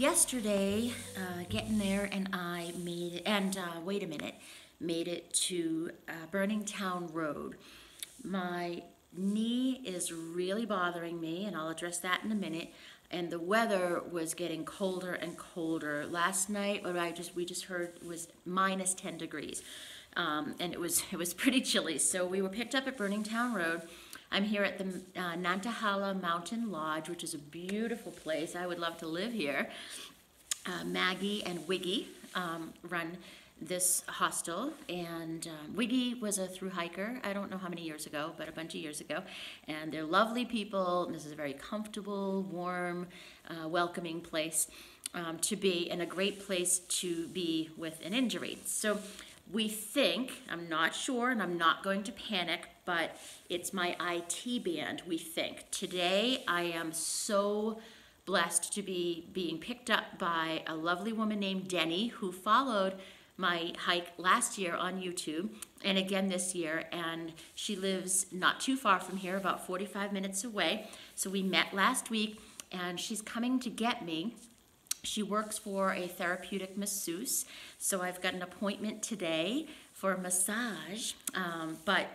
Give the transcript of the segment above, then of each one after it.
yesterday, getting there, and I made it, and wait a minute, made it to Burning Town Road. My knee is really bothering me, and I'll address that in a minute. And the weather was getting colder and colder. Last night, what we just heard was minus 10 degrees, and it was pretty chilly. So we were picked up at Burning Town Road. I'm here at the Nantahala Mountain Lodge, which is a beautiful place. I would love to live here. Maggie and Wiggy run this hostel, and Wiggy was a thru hiker, I don't know how many years ago, but a bunch of years ago, and they're lovely people. This is a very comfortable, warm, welcoming place to be, and a great place to be with an injury. So we think, I'm not sure, and I'm not going to panic, but it's my IT band, we think. Today, I am so blessed to be being picked up by a lovely woman named Denny, who followed my hike last year on YouTube and again this year, and she lives not too far from here, about 45 minutes away. So we met last week, and she's coming to get me. She works for a therapeutic masseuse, so I've got an appointment today for a massage, but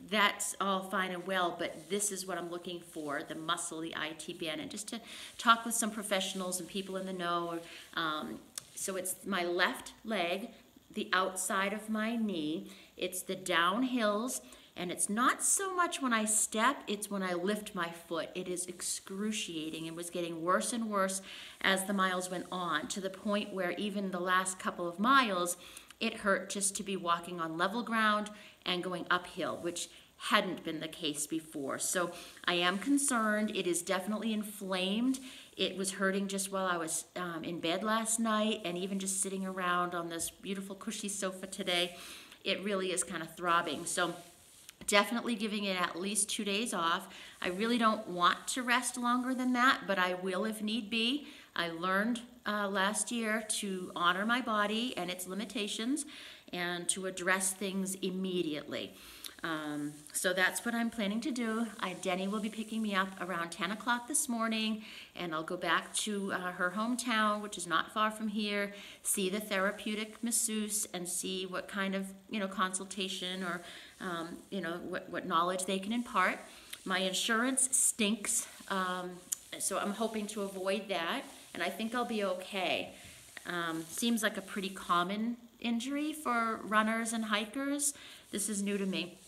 that's all fine and well, but this is what I'm looking for, the muscle, the IT band, and just to talk with some professionals and people in the know. So it's my left leg, the outside of my knee. It's the downhills, and it's not so much when I step, it's when I lift my foot. It is excruciating and was getting worse and worse as the miles went on, to the point where even the last couple of miles, it hurt just to be walking on level ground and going uphill, which hadn't been the case before. So I am concerned. It is definitely inflamed. It was hurting just while I was in bed last night, and even just sitting around on this beautiful cushy sofa today, it really is kind of throbbing. So definitely giving it at least 2 days off. I really don't want to rest longer than that, but I will if need be. I learned last year to honor my body and its limitations and to address things immediately. So that's what I'm planning to do. Denny will be picking me up around 10 o'clock this morning, and I'll go back to her hometown, which is not far from here, see the therapeutic masseuse, and see what kind of consultation or what knowledge they can impart. My insurance stinks, so I'm hoping to avoid that, and I think I'll be okay. Seems like a pretty common injury for runners and hikers. This is new to me.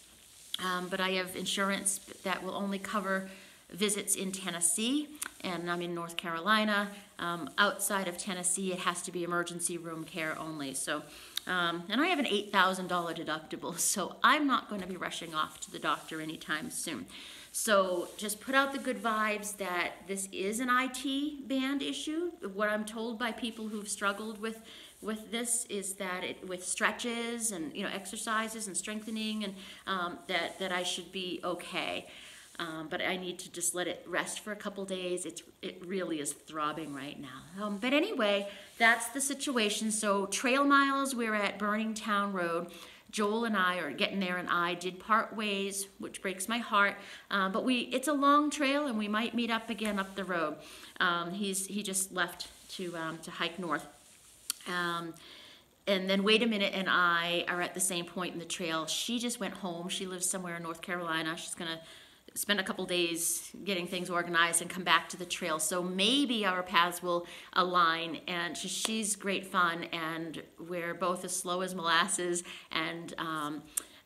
But I have insurance that will only cover visits in Tennessee, and I'm in North Carolina. Outside of Tennessee, it has to be emergency room care only. So, and I have an $8,000 deductible, so I'm not going to be rushing off to the doctor anytime soon. So just put out the good vibes that this is an IT band issue. What I'm told by people who've struggled with this is that with stretches and exercises and strengthening, and that I should be okay. But I need to just let it rest for a couple days. It really is throbbing right now. But anyway, that's the situation. So trail miles, we're at Burning Town Road. Joel and I are getting there, and I did part ways, which breaks my heart. But it's a long trail, and we might meet up again up the road. He just left to hike north. And then Wait a Minute and I are at the same point in the trail. She just went home. She lives somewhere in North Carolina. She's going to spend a couple days getting things organized and come back to the trail. So maybe our paths will align, and she's great fun, and we're both as slow as molasses, and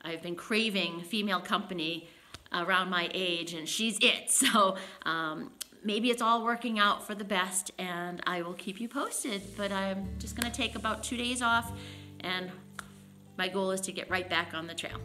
I've been craving female company around my age, and she's it. So maybe it's all working out for the best, and I will keep you posted. But I'm just going to take about 2 days off, and my goal is to get right back on the trail.